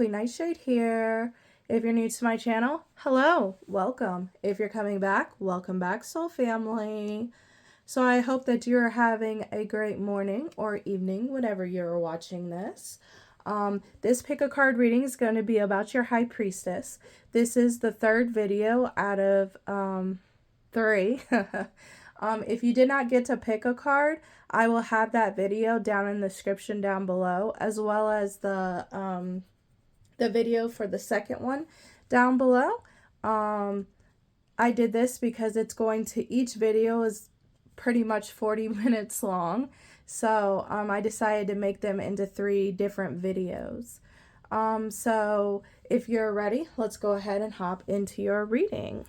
Queen Nightshade here. If you're new to my channel, hello, welcome. If you're coming back, welcome back, soul family. So I hope that you're having a great morning or evening whenever you're watching this. This pick a card reading is going to be about your High Priestess. This is the third video out of 3. If you did not get to pick a card, I will have that video down in the description down below, as well as the video for the second one down below. I did this because it's going to, each video is pretty much 40 minutes long. So I decided to make them into 3 different videos. So if you're ready, let's go ahead and hop into your reading.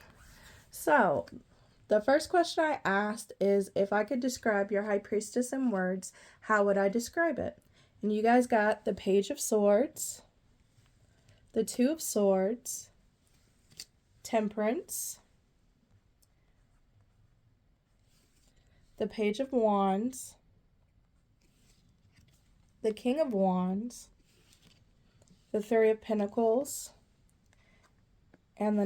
So the first question I asked is, if I could describe your High Priestess in words, how would I describe it? And you guys got the Page of Swords, the 2 of Swords, Temperance, the Page of Wands, the King of Wands, the 3 of Pentacles, and the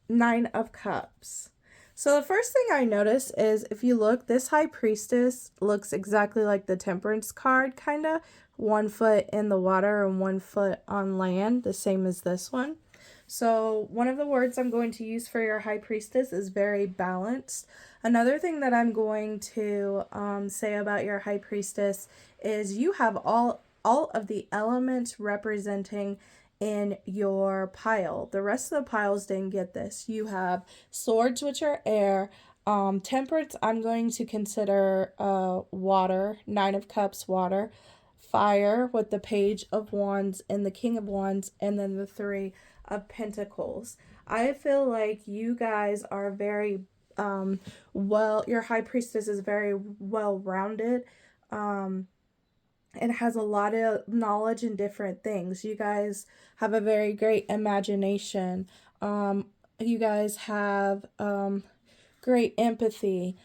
Nine of Cups. So the first thing I noticed is, if you look, this High Priestess looks exactly like the Temperance card, kind of. 1 foot in the water and 1 foot on land, the same as this one. So one of the words I'm going to use for your High Priestess is very balanced. Another thing that I'm going to say about your High Priestess is you have all of the elements representing in your pile. The rest of the piles didn't get this. You have swords, which are air. Temperance, I'm going to consider water. 9 of Cups, water. Fire, with the Page of Wands and the King of Wands, and then the 3 of Pentacles. I feel like you guys are very your High Priestess is very well-rounded. It has a lot of knowledge in different things. You guys have a very great imagination. You guys have great empathy.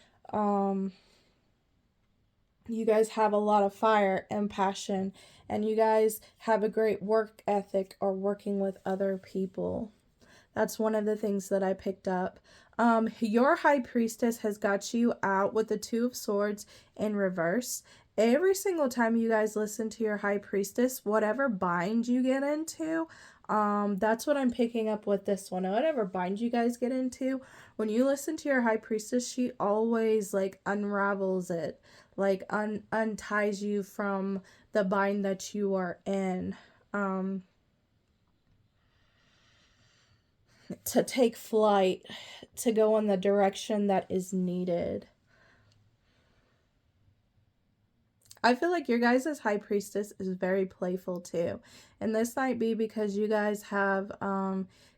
You guys have a lot of fire and passion. And you guys have a great work ethic or working with other people. That's one of the things that I picked up. Your High Priestess has got you out with the 2 of Swords in reverse. Every single time you guys listen to your High Priestess, whatever bind you get into, that's what I'm picking up with this one. Whatever bind you guys get into, when you listen to your High Priestess, she always like unravels it, like unties you from the bind that you are in, to take flight, to go in the direction that is needed. I feel like your guys' High Priestess is very playful too. And this might be because you guys have,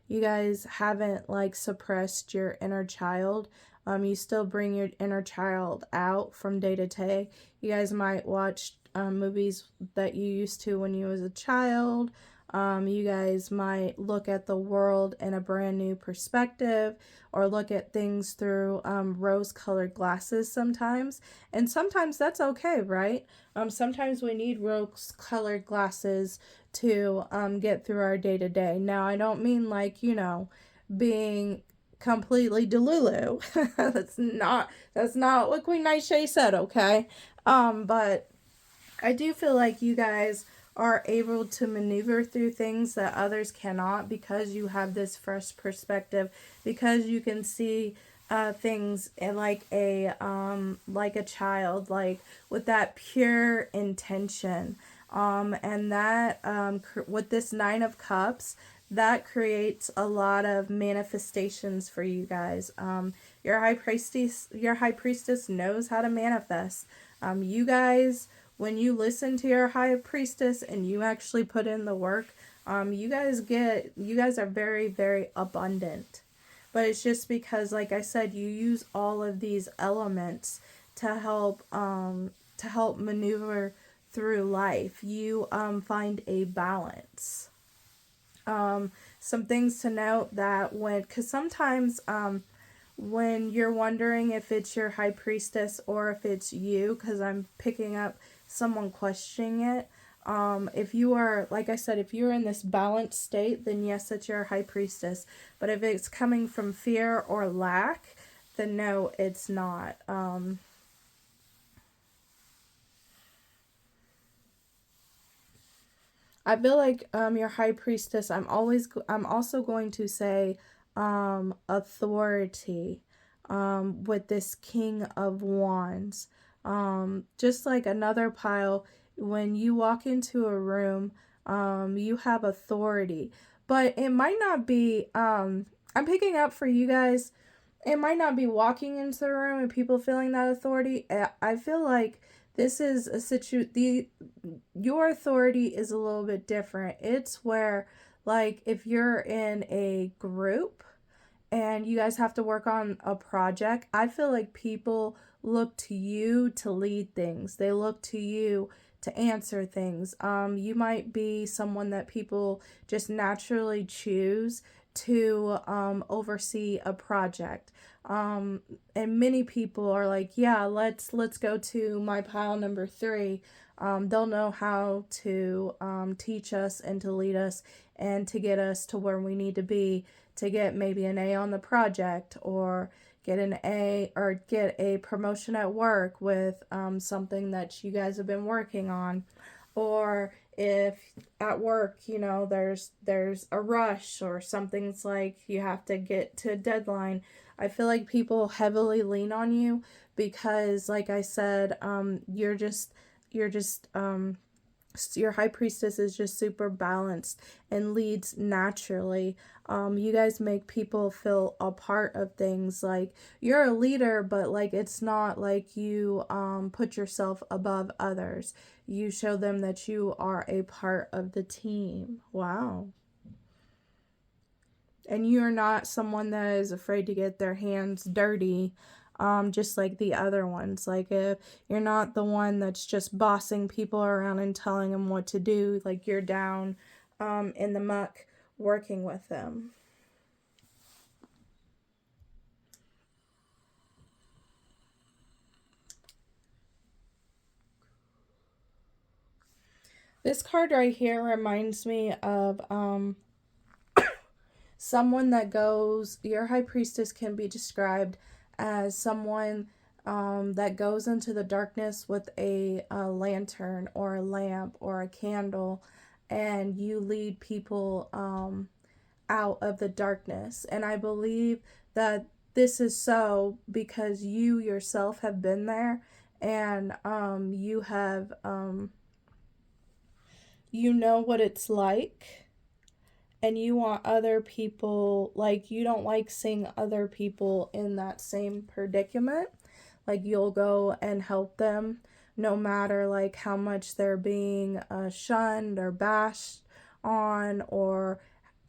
you guys haven't like suppressed your inner child. You still bring your inner child out from day to day. You guys might watch movies that you used to when you was a child. You guys might look at the world in a brand new perspective, or look at things through rose-colored glasses sometimes. And sometimes that's okay, right? Sometimes we need rose-colored glasses to get through our day-to-day. Now, I don't mean like, you know, being completely delulu. that's not what Queen Nightshade said, okay? But I do feel like you guys are able to maneuver through things that others cannot, because you have this fresh perspective, because you can see things like a child, like with that pure intention, and that with this 9 of Cups, that creates a lot of manifestations for you guys. Your High Priestess knows how to manifest. You guys, when you listen to your High Priestess and you actually put in the work, you guys are very, very abundant. But it's just because, like I said, you use all of these elements to help maneuver through life. You find a balance. Some things to note that because sometimes when you're wondering if it's your High Priestess or if it's you, because I'm picking up someone questioning it, If you are, like I said, if you're in this balanced state, then yes, it's your high priestess. But if it's coming from fear or lack, then no, it's not. I feel like your high priestess, I'm also going to say authority with this King of Wands. Just like another pile, when you walk into a room, you have authority. But it might not be, I'm picking up for you guys, it might not be walking into the room and people feeling that authority. I feel like this is a your authority is a little bit different. It's where, like, if you're in a group and you guys have to work on a project, I feel like people look to you to lead things. They look to you to answer things. You might be someone that people just naturally choose to oversee a project. And many people are like, yeah, let's go to my pile number 3. They'll know how to teach us and to lead us and to get us to where we need to be, to get maybe an A on the project, or get an A or get a promotion at work with something that you guys have been working on. Or if at work, you know, there's a rush or something's like you have to get to a deadline, I feel like people heavily lean on you because, like I said, you're just your high priestess is just super balanced and leads naturally. You guys make people feel a part of things. Like, you're a leader, but like it's not like you put yourself above others. You show them that you are a part of the team. Wow. And you're not someone that is afraid to get their hands dirty, just like the other ones. Like, if you're not the one that's just bossing people around and telling them what to do, like you're down in the muck working with them. This card right here reminds me of someone that goes, your high priestess can be described as someone that goes into the darkness with a lantern or a lamp or a candle, and you lead people out of the darkness. And I believe that this is so because you yourself have been there, and you have, you know what it's like, and you want other people, like, you don't like seeing other people in that same predicament. Like, you'll go and help them no matter like how much they're being shunned or bashed on, or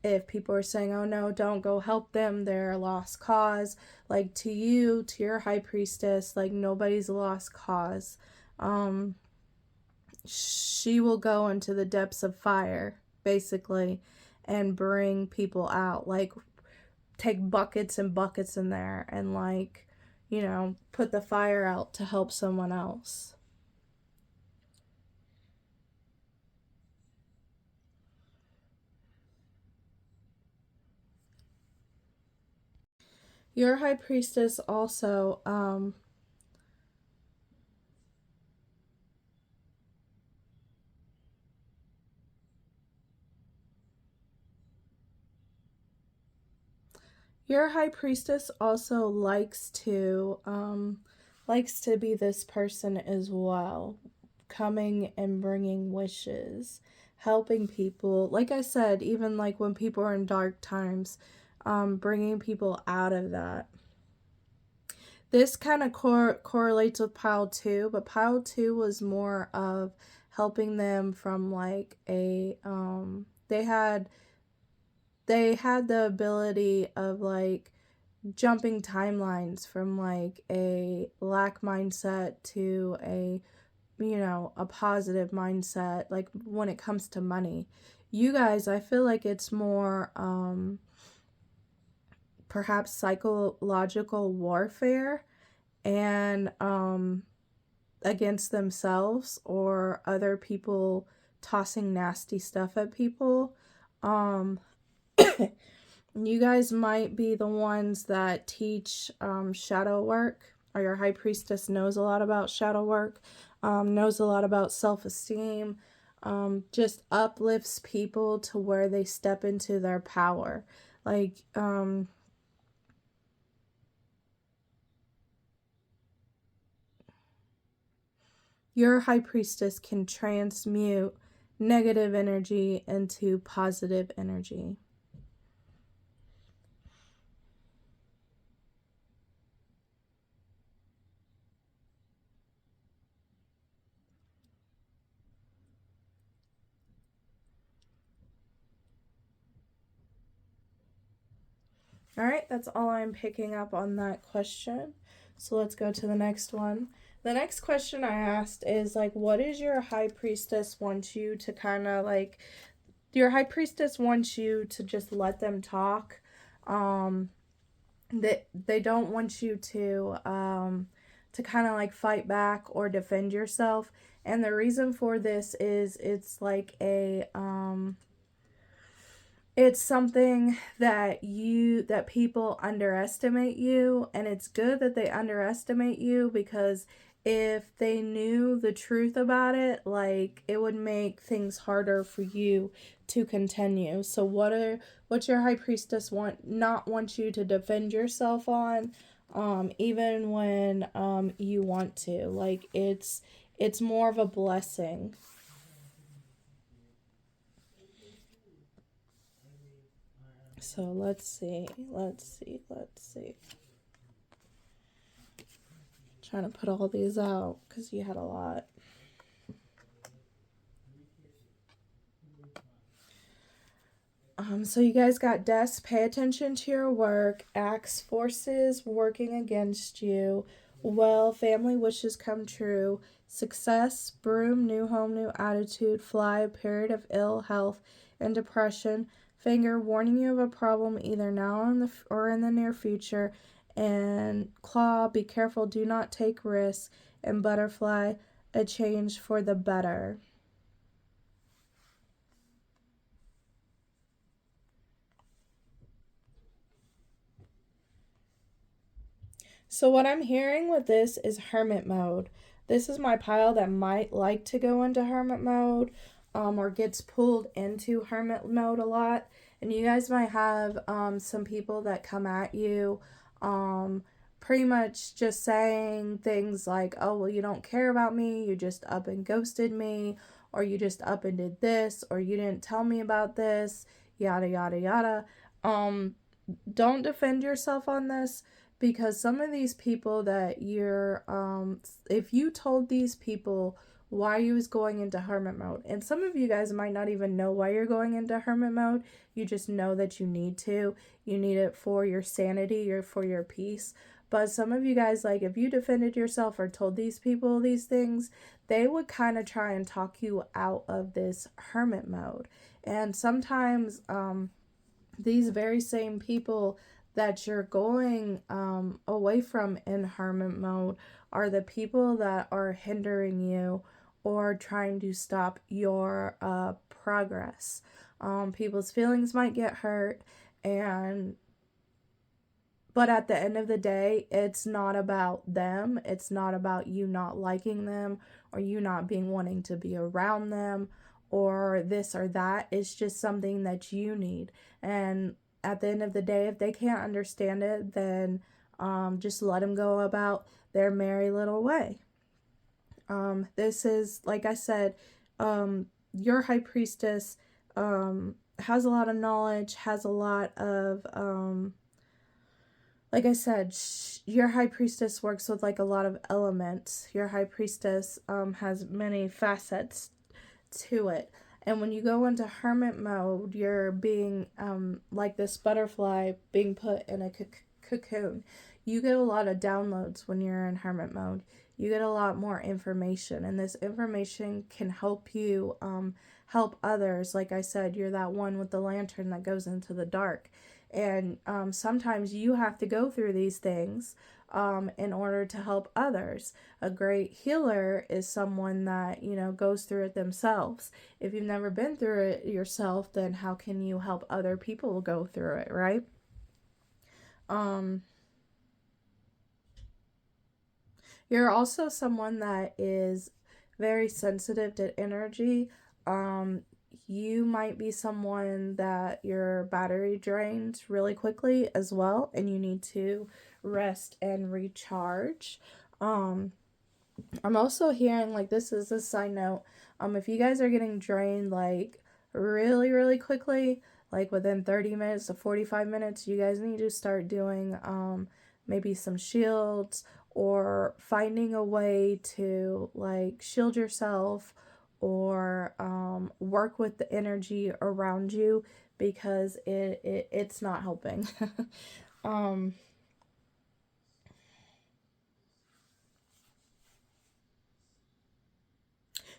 if people are saying, oh no, don't go help them, they're a lost cause. Like, to you, to your high priestess, like, nobody's a lost cause. She will go into the depths of fire, basically, and bring people out. Like, take buckets and buckets in there and, like, you know, put the fire out to help someone else. Your high priestess also, your high priestess also likes to be this person as well, coming and bringing wishes, helping people. Like I said, even like when people are in dark times, bringing people out of that. This kind of correlates with pile 2, but pile 2 was more of helping them from like a they had the ability of like jumping timelines from like a lack mindset to a, you know, a positive mindset, like when it comes to money. You guys, I feel like it's more perhaps psychological warfare and against themselves or other people tossing nasty stuff at people. You guys might be the ones that teach shadow work, or your high priestess knows a lot about shadow work, knows a lot about self-esteem, just uplifts people to where they step into their power. Like, your high priestess can transmute negative energy into positive energy. All right, that's all I'm picking up on that question. So let's go to the next one. The next question I asked is, like, what does your high priestess want you to kind of, like, your high priestess wants you to just let them talk. They don't want you to kind of like fight back or defend yourself. And the reason for this is it's something that people underestimate you, and it's good that they underestimate you, because if they knew the truth about it, like, it would make things harder for you to continue. So what's your high priestess not want you to defend yourself on, even when you want to. Like, it's more of a blessing. So let's see. Trying to put all these out because you had a lot. So you guys got deaths, pay attention to your work, axe forces working against you, well, family wishes come true, success, broom, new home, new attitude, fly, period of ill health and depression, finger, warning you of a problem either now or in the near future, and claw, be careful, do not take risks, and butterfly, a change for the better. So what I'm hearing with this is hermit mode. This is my pile that might like to go into hermit mode, or gets pulled into hermit mode a lot. And you guys might have some people that come at you, pretty much just saying things like, oh, well, you don't care about me, you just up and ghosted me, or you just up and did this, or you didn't tell me about this, yada, yada, yada. Don't defend yourself on this, because some of these people that you're, if you told these people why you was going into hermit mode, and some of you guys might not even know why you're going into hermit mode, you just know that you need it for your sanity or for your peace. But some of you guys, like, if you defended yourself or told these people these things, they would kind of try and talk you out of this hermit mode. And sometimes these very same people that you're going away from in hermit mode are the people that are hindering you or trying to stop your progress. People's feelings might get hurt, but at the end of the day, it's not about them. It's not about you not liking them or you not being wanting to be around them or this or that. It's just something that you need. And at the end of the day, if they can't understand it, then just let them go about their merry little way. This is, like I said, your high priestess has a lot of knowledge, has a lot of, like I said, your high priestess works with like a lot of elements. Your high priestess has many facets to it. And when you go into hermit mode, you're being like this butterfly being put in a cocoon. You get a lot of downloads when you're in hermit mode. You get a lot more information, and this information can help you help others. Like I said, you're that one with the lantern that goes into the dark. And sometimes you have to go through these things in order to help others. A great healer is someone that, goes through it themselves. If you've never been through it yourself, then how can you help other people go through it, right? You're also someone that is very sensitive to energy. You might be someone that your battery drains really quickly as well, and you need to rest and recharge. I'm also hearing, like, this is a side note, if you guys are getting drained, like, really, really quickly, like within 30 minutes to 45 minutes, you guys need to start doing maybe some shields, or finding a way to, like, shield yourself, or work with the energy around you, because it's not helping.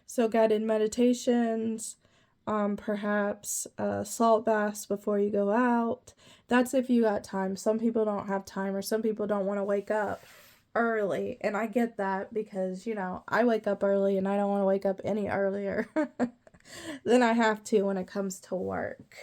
So guided meditations, perhaps salt baths before you go out. That's if you got time. Some people don't have time, or some people don't want to wake up early, and I get that, because I wake up early and I don't want to wake up any earlier than I have to when it comes to work.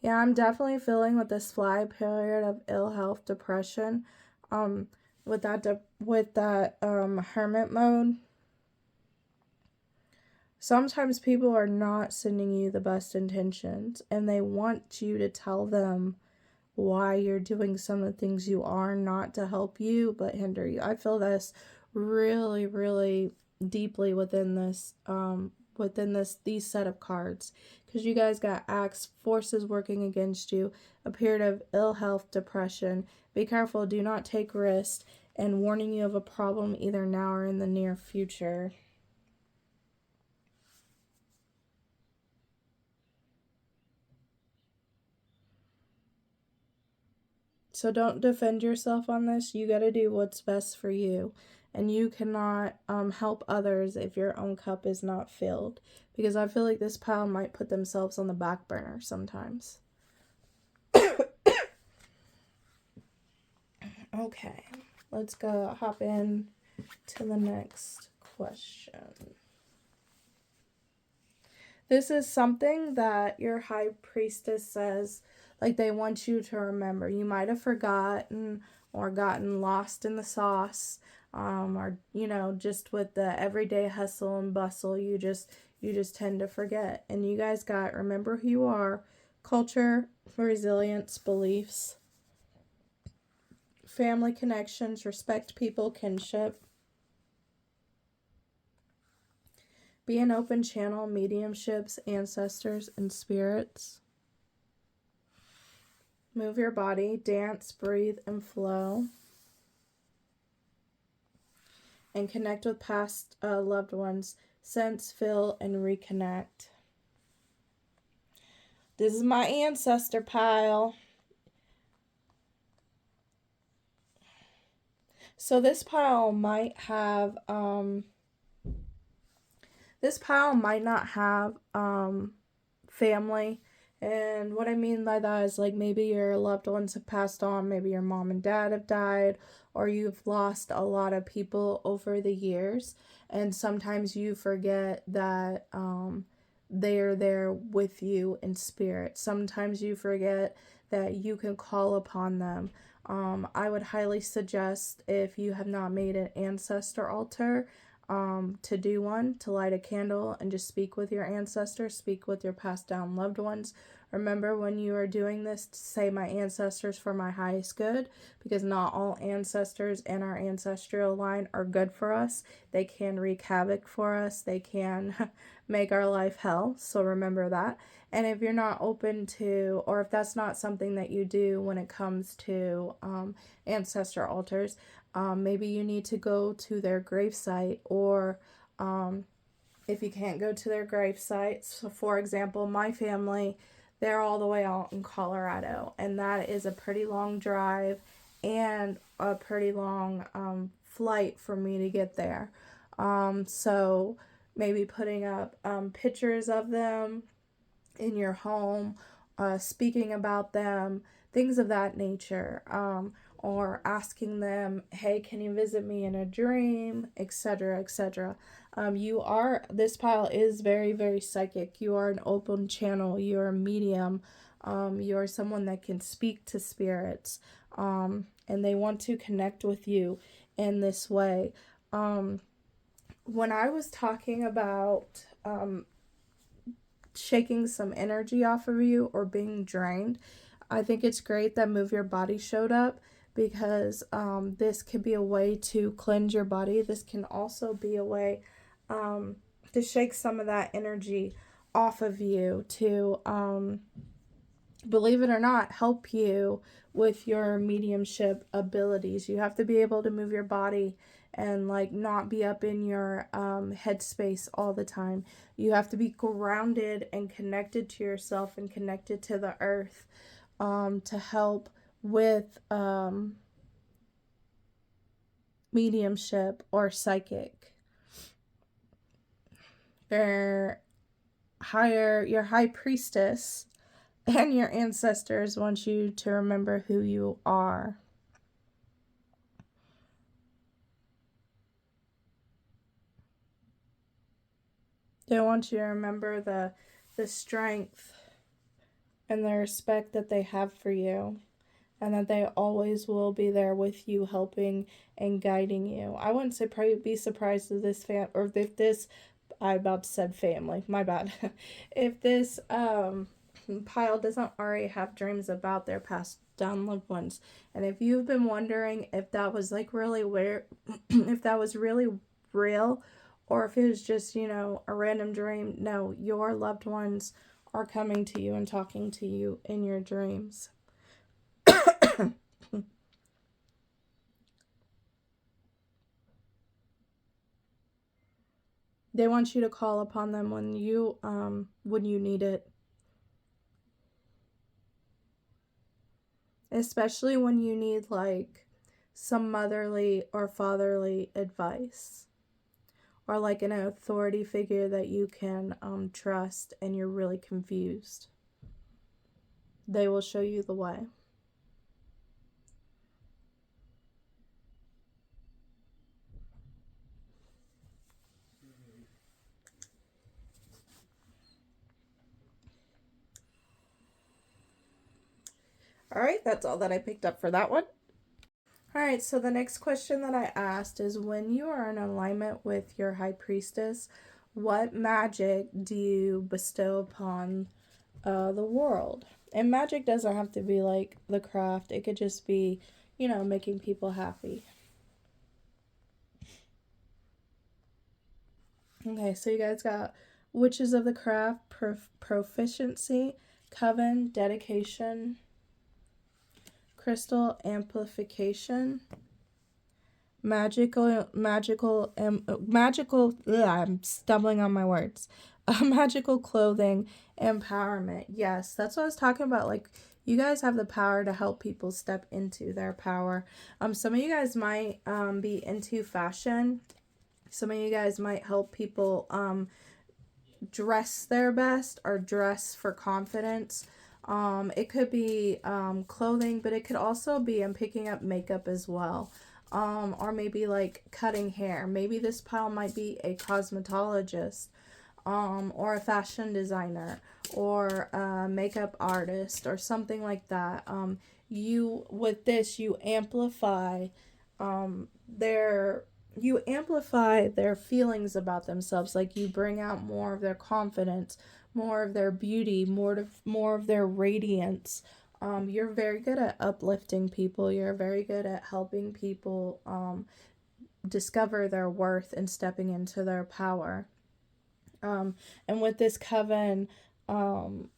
Yeah, I'm definitely feeling with this fly period of ill health, depression, um, with that hermit mode. Sometimes people are not sending you the best intentions, and they want you to tell them why you're doing some of the things you are, not to help you but hinder you. I feel this really, really deeply within these set of cards, because you guys got acts, forces working against you, a period of ill health, depression. Be careful, do not take risks, and warning you of a problem either now or in the near future. So don't defend yourself on this. You got to do what's best for you. And you cannot help others if your own cup is not filled. Because I feel like this pile might put themselves on the back burner sometimes. Okay, let's go hop in to the next question. This is something that your high priestess says, like, they want you to remember. You might have forgotten or gotten lost in the sauce, or just with the everyday hustle and bustle, you just tend to forget. And you guys got, remember who you are, culture, resilience, beliefs, family connections, respect people, kinship. Be an open channel, mediumships, ancestors, and spirits. Move your body, dance, breathe, and flow. And connect with past loved ones. Sense, feel, and reconnect. This is my ancestor pile. So this pile might have this pile might not have family. And what I mean by that is, like, maybe your loved ones have passed on, maybe your mom and dad have died, or you've lost a lot of people over the years. And sometimes you forget that they're there with you in spirit. Sometimes you forget that you can call upon them. I would highly suggest, if you have not made an ancestor altar, to do one, to light a candle and just speak with your ancestors, speak with your passed down loved ones. Remember, when you are doing this, to say, my ancestors for my highest good, because not all ancestors in our ancestral line are good for us. They can wreak havoc for us. They can make our life hell. So remember that. And if you're not open to, or if that's not something that you do when it comes to ancestor altars, maybe you need to go to their gravesite, or if you can't go to their gravesite. So for example, my family, they're all the way out in Colorado, and that is a pretty long drive and a pretty long flight for me to get there. So maybe putting up pictures of them in your home, speaking about them, things of that nature, or asking them, hey, can you visit me in a dream, etc., etc. This pile is very, very psychic. You are an open channel. You're a medium. You're someone that can speak to spirits, and they want to connect with you in this way. When I was talking about shaking some energy off of you or being drained, I think it's great that Move Your Body showed up, because this could be a way to cleanse your body. This can also be a way to shake some of that energy off of you, to, believe it or not, help you with your mediumship abilities. You have to be able to move your body and like not be up in your headspace all the time. You have to be grounded and connected to yourself and connected to the earth, to help with mediumship or psychic. Your high priestess and your ancestors want you to remember who you are. They want you to remember the strength and the respect that they have for you, and that they always will be there with you, helping and guiding you. I wouldn't say be surprised if this I about said family, my bad. If this pile doesn't already have dreams about their passed down loved ones, and if you've been wondering if that was like really weird, if that was really real, or if it was just, a random dream, no, your loved ones are coming to you and talking to you in your dreams. They want you to call upon them when you need it. Especially when you need like some motherly or fatherly advice, or like an authority figure that you can trust and you're really confused. They will show you the way. All right, that's all that I picked up for that one. All right, so the next question that I asked is, when you are in alignment with your high priestess, what magic do you bestow upon the world? And magic doesn't have to be like the craft. It could just be, making people happy. Okay, so you guys got Witches of the Craft, Proficiency, Coven, Dedication, Crystal Amplification, magical, I'm stumbling on my words. Magical clothing, empowerment. Yes, that's what I was talking about. Like, you guys have the power to help people step into their power. Some of you guys might be into fashion. Some of you guys might help people dress their best or dress for confidence. It could be clothing, but it could also be picking up makeup as well. Or maybe like cutting hair. Maybe this pile might be a cosmetologist, or a fashion designer, or a makeup artist, or something like that. With this, you amplify their feelings about themselves. Like, you bring out more of their confidence, more of their beauty, more of their radiance. You're very good at uplifting people. You're very good at helping people discover their worth and stepping into their power. And with this coven, when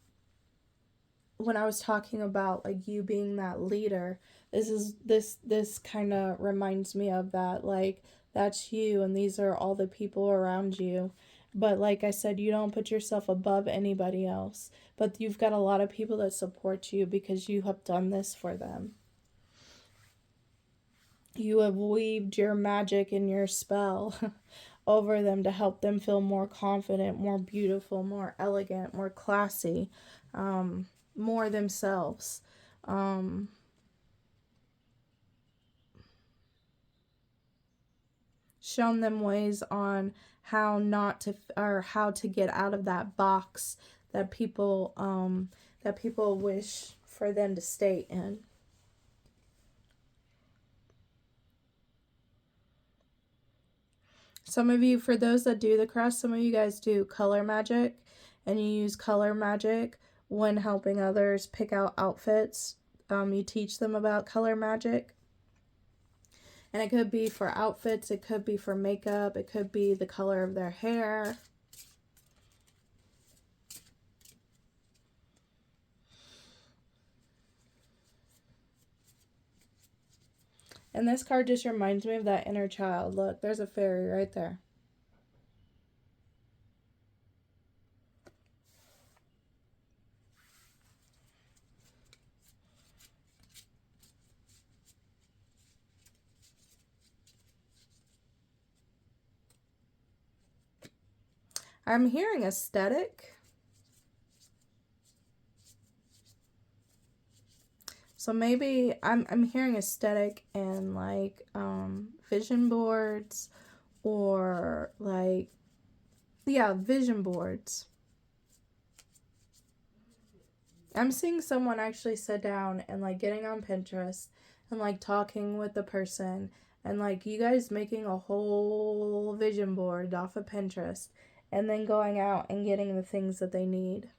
I was talking about like you being that leader, this kind of reminds me of that. Like, that's you, and these are all the people around you, But like I said, you don't put yourself above anybody else. But you've got a lot of people that support you because you have done this for them. You have weaved your magic and your spell over them to help them feel more confident, more beautiful, more elegant, more classy, more themselves. Shown them ways on how not to, or how to get out of that box that people wish for them to stay in. Some of you, for those that do the crest, some of you guys do color magic, and you use color magic when helping others pick out outfits. You teach them about color magic. And it could be for outfits, it could be for makeup, it could be the color of their hair. And this card just reminds me of that inner child. Look, there's a fairy right there. I'm hearing aesthetic. So maybe I'm hearing aesthetic and like vision boards, or like, yeah, vision boards. I'm seeing someone actually sit down and like getting on Pinterest and like talking with the person, and like you guys making a whole vision board off of Pinterest, and then going out and getting the things that they need.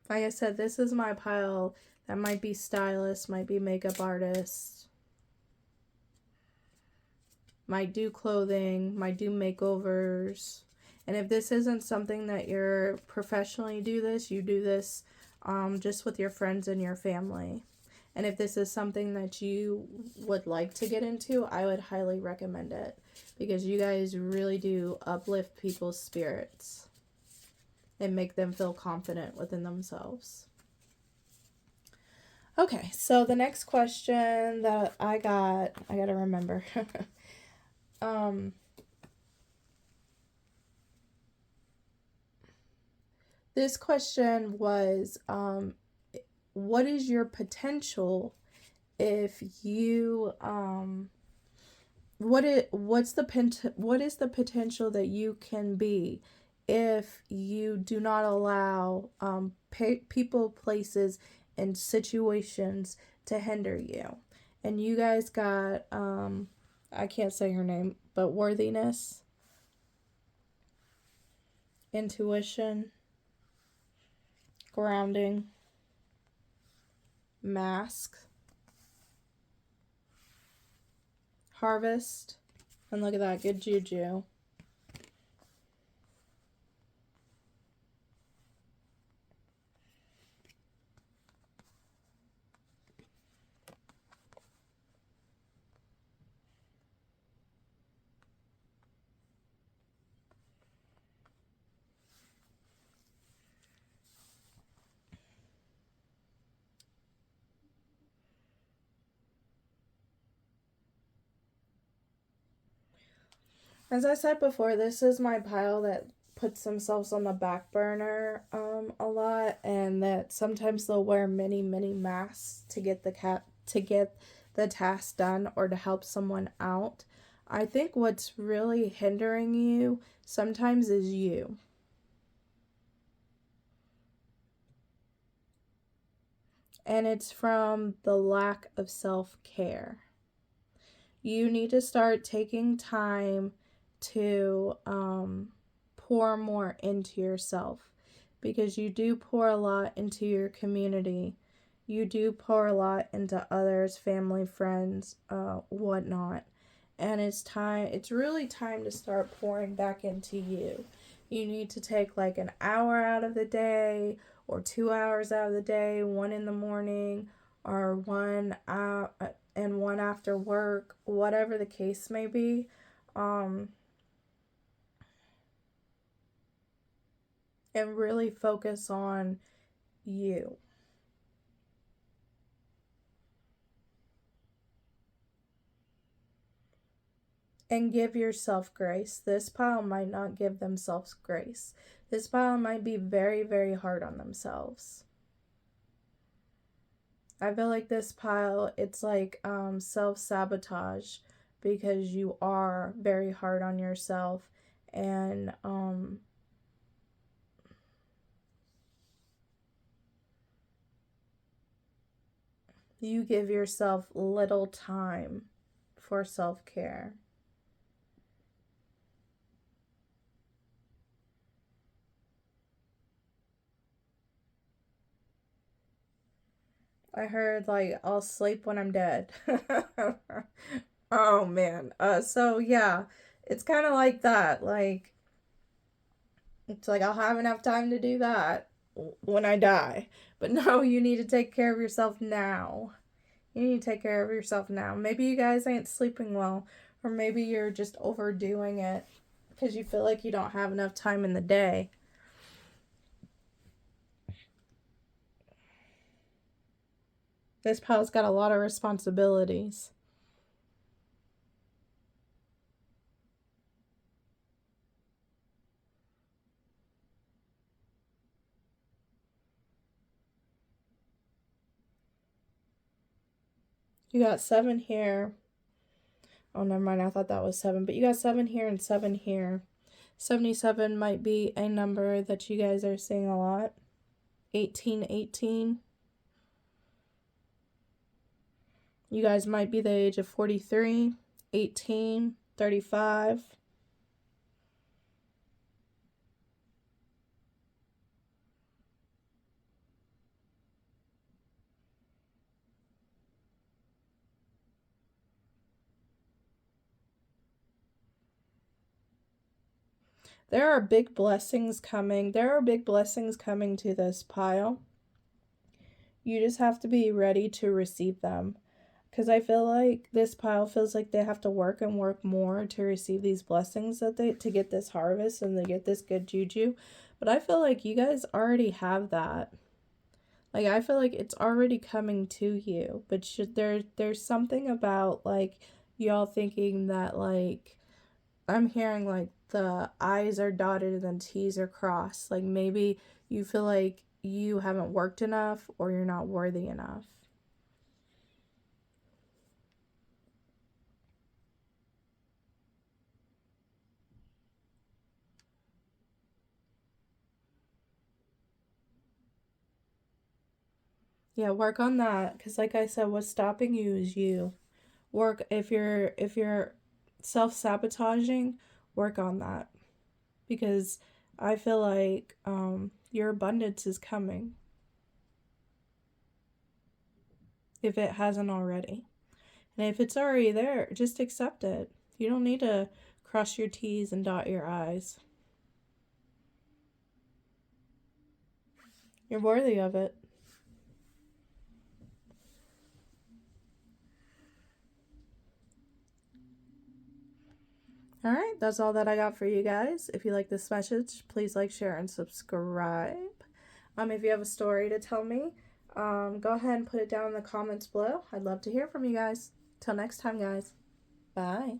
Like I said, this is my pile that might be stylists, might be makeup artists, might do clothing, might do makeovers. And if this isn't something that you're professionally do this, you do this just with your friends and your family. And if this is something that you would like to get into, I would highly recommend it, because you guys really do uplift people's spirits and make them feel confident within themselves. Okay, so the next question that I gotta remember. This question was, what is your potential if you, what is the potential that you can be if you do not allow people, places, and situations to hinder you? And you guys got, I can't say her name, but worthiness, intuition, grounding, mask, harvest, and look at that, good juju. As I said before, this is my pile that puts themselves on the back burner a lot, and that sometimes they'll wear many masks to get the task done or to help someone out. I think what's really hindering you sometimes is you. And it's from the lack of self-care. You need to start taking time to pour more into yourself, because you do pour a lot into your community. You do pour a lot into others, family, friends, whatnot. And it's really time to start pouring back into you. You need to take like an hour out of the day, or 2 hours out of the day, one in the morning, or one out and one after work, whatever the case may be. and really focus on you. And give yourself grace. This pile might not give themselves grace. This pile might be very, very hard on themselves. I feel like this pile, it's like self-sabotage, because you are very hard on yourself, and you give yourself little time for self-care. I heard, like, I'll sleep when I'm dead. Oh man. So yeah, it's kind of like that. Like, it's like I'll have enough time to do that when I die. But no, you need to take care of yourself now. You need to take care of yourself now. Maybe you guys ain't sleeping well, or maybe you're just overdoing it because you feel like you don't have enough time in the day. This pile's got a lot of responsibilities. You got 7 here. Oh, never mind. I thought that was 7. But you got 7 here and 7 here. 77 might be a number that you guys are seeing a lot. 1818. You guys might be the age of 43, 18, 35. There are big blessings coming. There are big blessings coming to this pile. You just have to be ready to receive them. Because I feel like this pile feels like they have to work and work more to receive these blessings to get this harvest and to get this good juju. But I feel like you guys already have that. Like, I feel like it's already coming to you. But there's something about, like, y'all thinking that, like, I'm hearing, like, the I's are dotted and T's are crossed. Like, maybe you feel like you haven't worked enough or you're not worthy enough. Yeah, work on that, because like I said, what's stopping you is you. Work, if you're self-sabotaging, work on that, because I feel like your abundance is coming if it hasn't already. And if it's already there, just accept it. You don't need to cross your T's and dot your I's. You're worthy of it. All right, that's all that I got for you guys. If you like this message, please like, share, and subscribe. If you have a story to tell me, go ahead and put it down in the comments below. I'd love to hear from you guys. Till next time, guys. Bye.